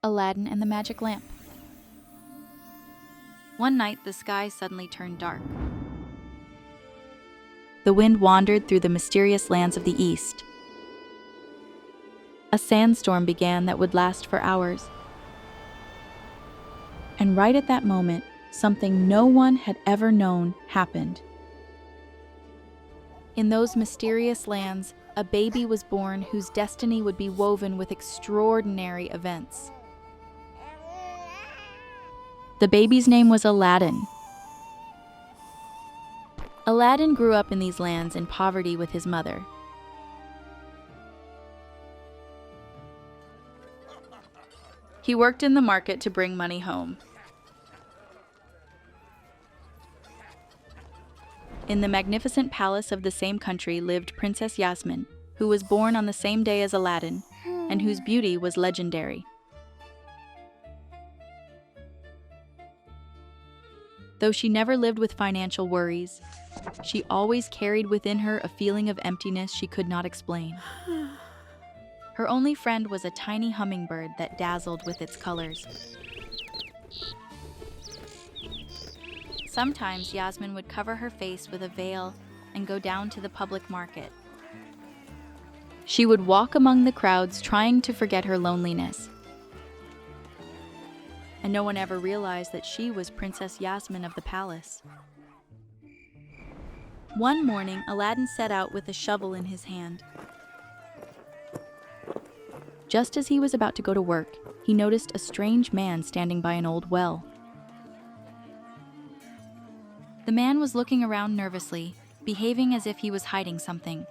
Aladdin and the Magic Lamp. One night, the sky suddenly turned dark. The wind wandered through the mysterious lands of the east. A sandstorm began that would last for hours. And right at that moment, something no one had ever known happened. In those mysterious lands, a baby was born whose destiny would be woven with extraordinary events. The baby's name was Aladdin. Aladdin grew up in these lands in poverty with his mother. He worked in the market to bring money home. In the magnificent palace of the same country lived Princess Yasmin, who was born on the same day as Aladdin, and whose beauty was legendary. Though she never lived with financial worries, she always carried within her a feeling of emptiness she could not explain. Her only friend was a tiny hummingbird that dazzled with its colors. Sometimes Yasmin would cover her face with a veil and go down to the public market. She would walk among the crowds trying to forget her loneliness. And no one ever realized that she was Princess Yasmin of the palace. One morning, Aladdin set out with a shovel in his hand. Just as he was about to go to work, he noticed a strange man standing by an old well. The man was looking around nervously, behaving as if he was hiding something.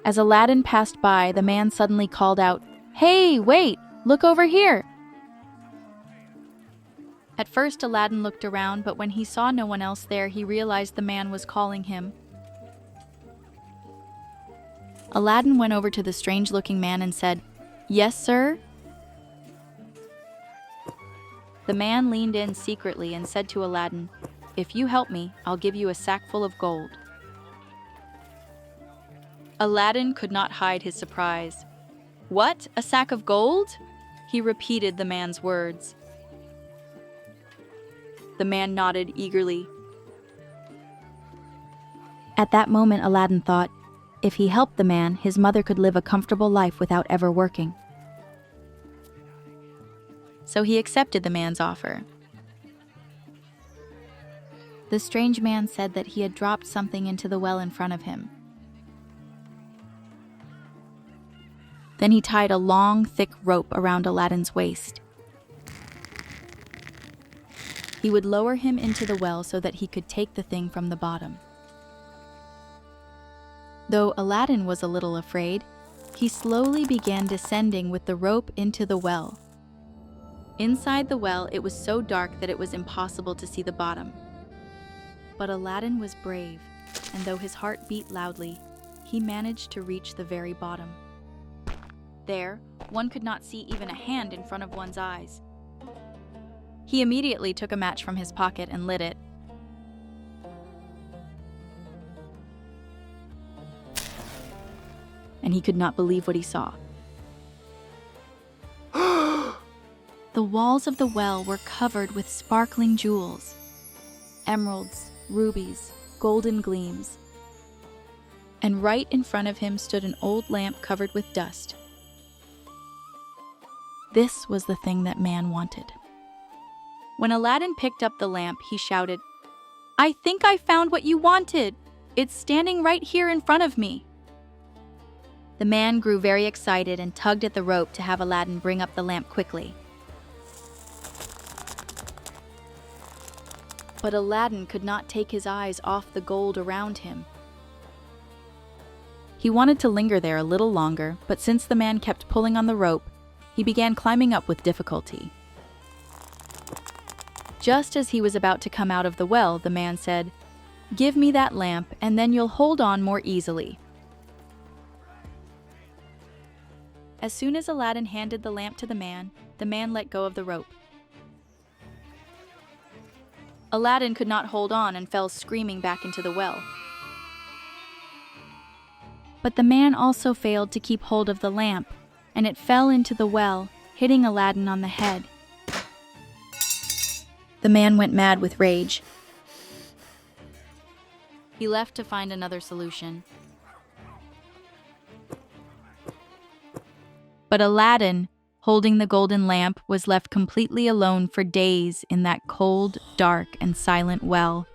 As Aladdin passed by, the man suddenly called out, "Hey, wait! Look over here!" At first, Aladdin looked around, but when he saw no one else there, he realized the man was calling him. Aladdin went over to the strange-looking man and said, "Yes, sir?" The man leaned in secretly and said to Aladdin, "If you help me, I'll give you a sack full of gold." Aladdin could not hide his surprise. "What? A sack of gold?" He repeated the man's words. The man nodded eagerly. At that moment, Aladdin thought, if he helped the man, his mother could live a comfortable life without ever working. So he accepted the man's offer. The strange man said that he had dropped something into the well in front of him. Then he tied a long, thick rope around Aladdin's waist. He would lower him into the well so that he could take the thing from the bottom. Though Aladdin was a little afraid, he slowly began descending with the rope into the well. Inside the well, it was so dark that it was impossible to see the bottom. But Aladdin was brave, and though his heart beat loudly, he managed to reach the very bottom. There, one could not see even a hand in front of one's eyes. He immediately took a match from his pocket and lit it. And he could not believe what he saw. The walls of the well were covered with sparkling jewels, emeralds, rubies, golden gleams. And right in front of him stood an old lamp covered with dust. This was the thing that man wanted. When Aladdin picked up the lamp, he shouted, "I think I found what you wanted! It's standing right here in front of me!" The man grew very excited and tugged at the rope to have Aladdin bring up the lamp quickly. But Aladdin could not take his eyes off the gold around him. He wanted to linger there a little longer, but since the man kept pulling on the rope, he began climbing up with difficulty. Just as he was about to come out of the well, the man said, "Give me that lamp, and then you'll hold on more easily." As soon as Aladdin handed the lamp to the man let go of the rope. Aladdin could not hold on and fell screaming back into the well. But the man also failed to keep hold of the lamp, and it fell into the well, hitting Aladdin on the head. The man went mad with rage. He left to find another solution. But Aladdin, holding the golden lamp, was left completely alone for days in that cold, dark, and silent well.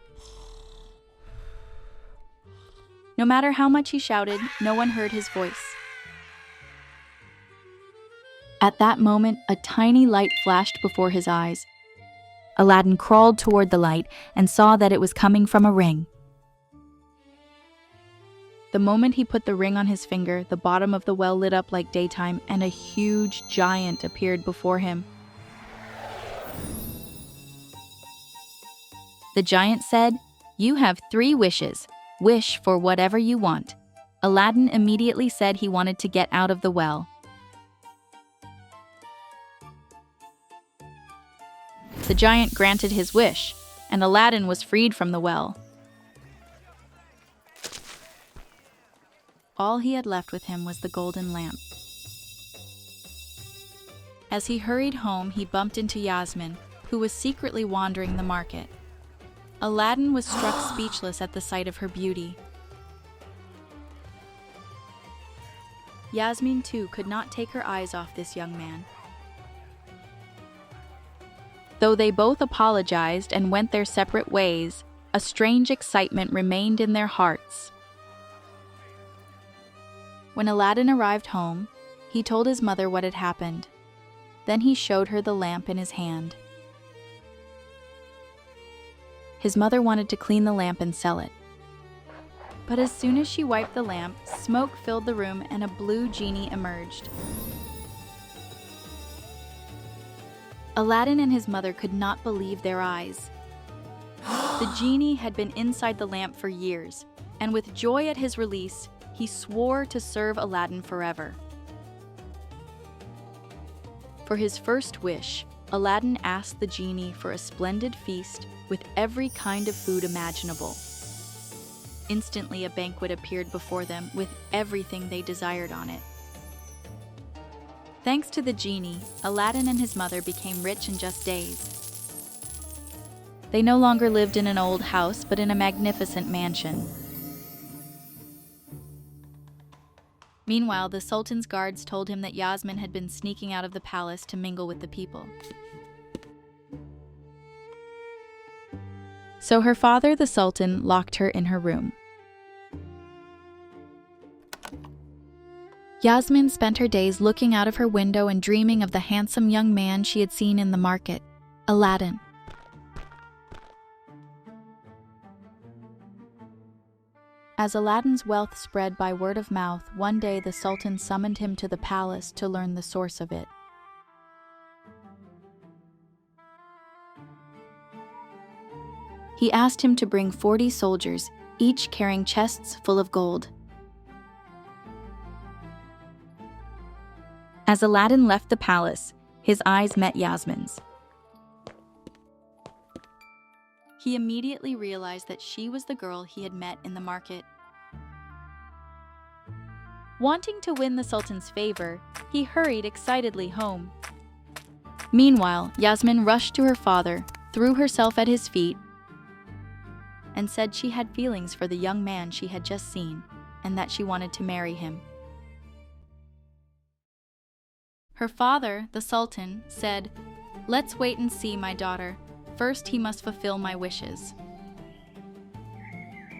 No matter how much he shouted, no one heard his voice. At that moment, a tiny light flashed before his eyes. Aladdin crawled toward the light and saw that it was coming from a ring. The moment he put the ring on his finger, the bottom of the well lit up like daytime, and a huge giant appeared before him. The giant said, "You have 3 wishes. Wish for whatever you want." Aladdin immediately said he wanted to get out of the well. The giant granted his wish, and Aladdin was freed from the well. All he had left with him was the golden lamp. As he hurried home, he bumped into Yasmin, who was secretly wandering the market. Aladdin was struck speechless at the sight of her beauty. Yasmin, too, could not take her eyes off this young man. Though they both apologized and went their separate ways, a strange excitement remained in their hearts. When Aladdin arrived home, he told his mother what had happened. Then he showed her the lamp in his hand. His mother wanted to clean the lamp and sell it. But as soon as she wiped the lamp, smoke filled the room and a blue genie emerged. Aladdin and his mother could not believe their eyes. The genie had been inside the lamp for years, and with joy at his release, he swore to serve Aladdin forever. For his first wish, Aladdin asked the genie for a splendid feast with every kind of food imaginable. Instantly, a banquet appeared before them with everything they desired on it. Thanks to the genie, Aladdin and his mother became rich in just days. They no longer lived in an old house, but in a magnificent mansion. Meanwhile, the Sultan's guards told him that Yasmin had been sneaking out of the palace to mingle with the people. So her father, the Sultan, locked her in her room. Yasmin spent her days looking out of her window and dreaming of the handsome young man she had seen in the market, Aladdin. As Aladdin's wealth spread by word of mouth, one day the Sultan summoned him to the palace to learn the source of it. He asked him to bring 40 soldiers, each carrying chests full of gold. As Aladdin left the palace, his eyes met Yasmin's. He immediately realized that she was the girl he had met in the market. Wanting to win the Sultan's favor, he hurried excitedly home. Meanwhile, Yasmin rushed to her father, threw herself at his feet, and said she had feelings for the young man she had just seen, and that she wanted to marry him. Her father, the Sultan, said, "Let's wait and see, my daughter. First, he must fulfill my wishes."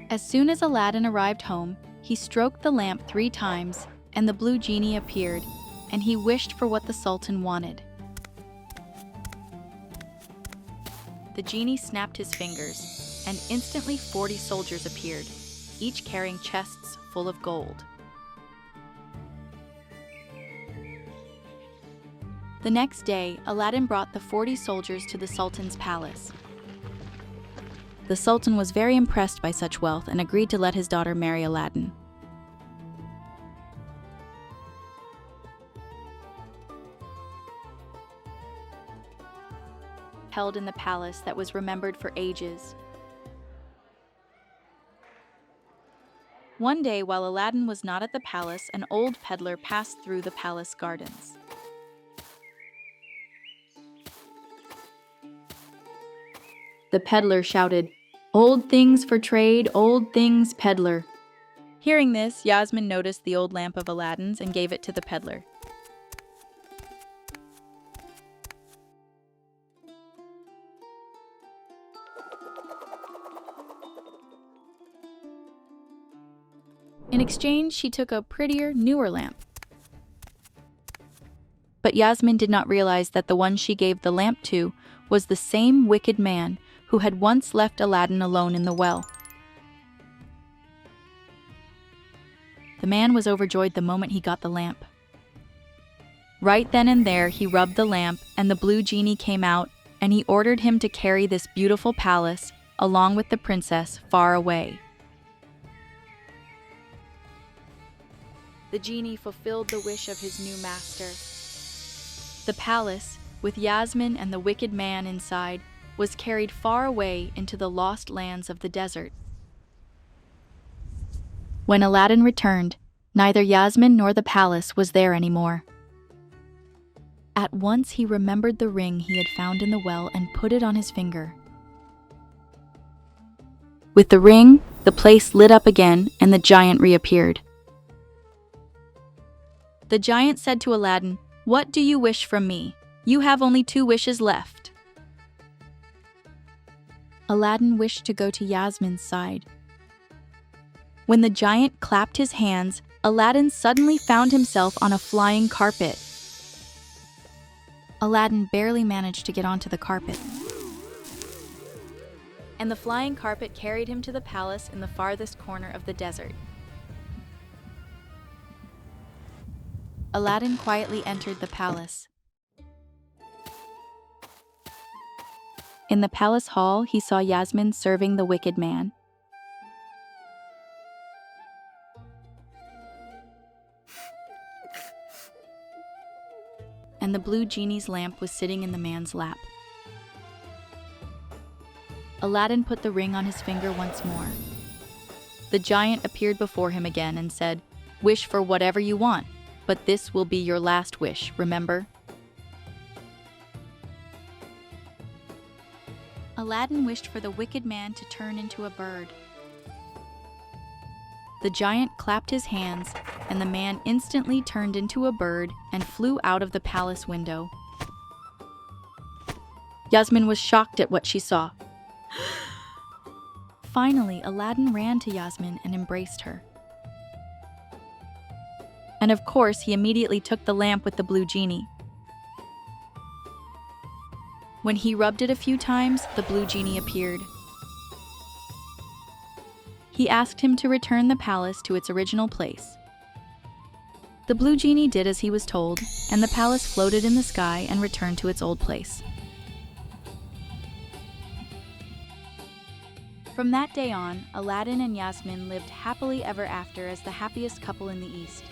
As soon as Aladdin arrived home, he stroked the lamp 3 times, and the blue genie appeared, and he wished for what the Sultan wanted. The genie snapped his fingers, and instantly 40 soldiers appeared, each carrying chests full of gold. The next day, Aladdin brought the 40 soldiers to the Sultan's palace. The Sultan was very impressed by such wealth and agreed to let his daughter marry Aladdin. Held in the palace that was remembered for ages. One day, while Aladdin was not at the palace, an old peddler passed through the palace gardens. The peddler shouted, "Old things for trade, old things, peddler." Hearing this, Yasmin noticed the old lamp of Aladdin's and gave it to the peddler. In exchange, she took a prettier, newer lamp. But Yasmin did not realize that the one she gave the lamp to was the same wicked man who had once left Aladdin alone in the well. The man was overjoyed the moment he got the lamp. Right then and there, he rubbed the lamp, and the blue genie came out, and he ordered him to carry this beautiful palace, along with the princess, far away. The genie fulfilled the wish of his new master. The palace, with Yasmin and the wicked man inside, was carried far away into the lost lands of the desert. When Aladdin returned, neither Yasmin nor the palace was there anymore. At once he remembered the ring he had found in the well and put it on his finger. With the ring, the place lit up again and the giant reappeared. The giant said to Aladdin, "What do you wish from me? You have only 2 wishes left." Aladdin wished to go to Yasmin's side. When the giant clapped his hands, Aladdin suddenly found himself on a flying carpet. Aladdin barely managed to get onto the carpet, and the flying carpet carried him to the palace in the farthest corner of the desert. Aladdin quietly entered the palace. In the palace hall, he saw Yasmin serving the wicked man. And the blue genie's lamp was sitting in the man's lap. Aladdin put the ring on his finger once more. The giant appeared before him again and said, "Wish for whatever you want, but this will be your last wish, remember?" Aladdin wished for the wicked man to turn into a bird. The giant clapped his hands, and the man instantly turned into a bird and flew out of the palace window. Yasmin was shocked at what she saw. Finally, Aladdin ran to Yasmin and embraced her. And of course, he immediately took the lamp with the blue genie. When he rubbed it a few times, the blue genie appeared. He asked him to return the palace to its original place. The blue genie did as he was told, and the palace floated in the sky and returned to its old place. From that day on, Aladdin and Yasmin lived happily ever after as the happiest couple in the East.